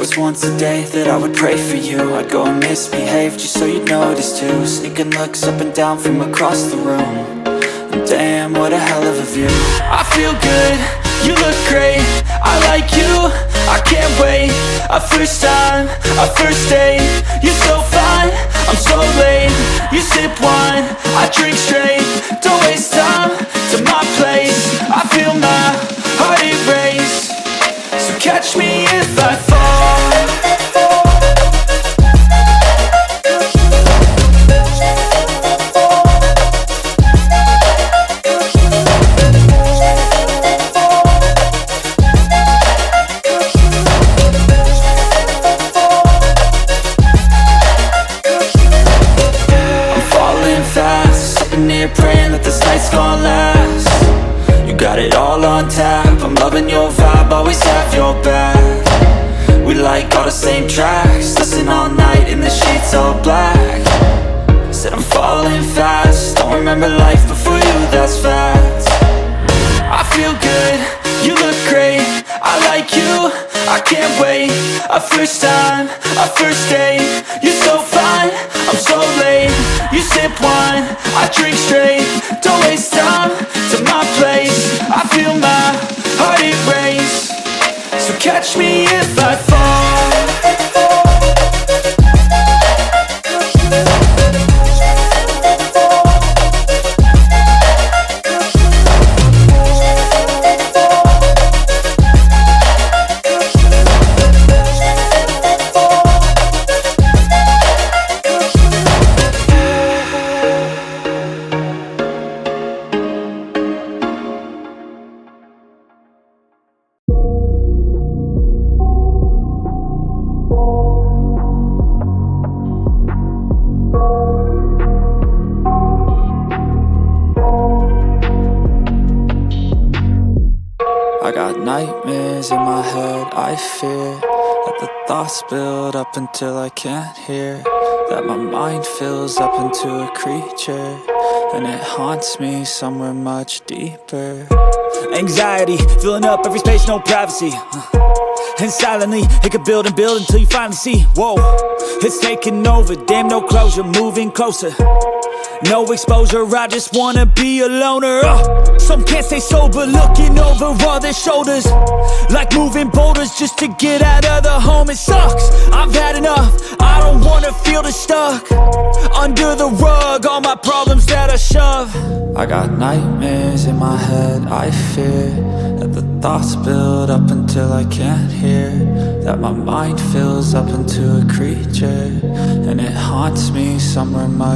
was once a day that I would pray for you. I'd go and misbehave just so you'd notice too. Sneaking looks up and down from across the room. And damn, what a hell of a view. I feel good, you look great, I like you, I can't wait. A first time, a first date, you're so fine, I'm so late. You sip wine, I drink straight, don't waste time to my place. I feel my heart erase, so catch me if I fall. Praying that this night's gonna last. You got it all on tap, I'm loving your vibe, always have your back. We like all the same tracks, listen all night in the sheets all black. Said I'm falling fast, don't remember life before you, that's fact. I feel good, you look great, I like you, I can't wait. A first time, a first date, you're so fine, I'm so late. You sip wine, I drink straight, don't waste time to my place. I feel my heart erase, so catch me if I fall. I got nightmares in my head, I fear that the thoughts build up until I can't hear. That my mind fills up into a creature, and it haunts me somewhere much deeper. Anxiety, filling up every space, no privacy. And silently, it could build and build until you finally see. Whoa, it's taking over, damn no closure, moving closer. No exposure, I just wanna be a loner. Some can't stay sober, looking over all their shoulders, like moving boulders just to get out of the home. It sucks, I've had enough, I don't wanna feel the stuck under the rug, all my problems that I shove. I got nightmares in my head, I fear that the thoughts build up until I can't hear. That my mind fills up into a creature, and it haunts me somewhere much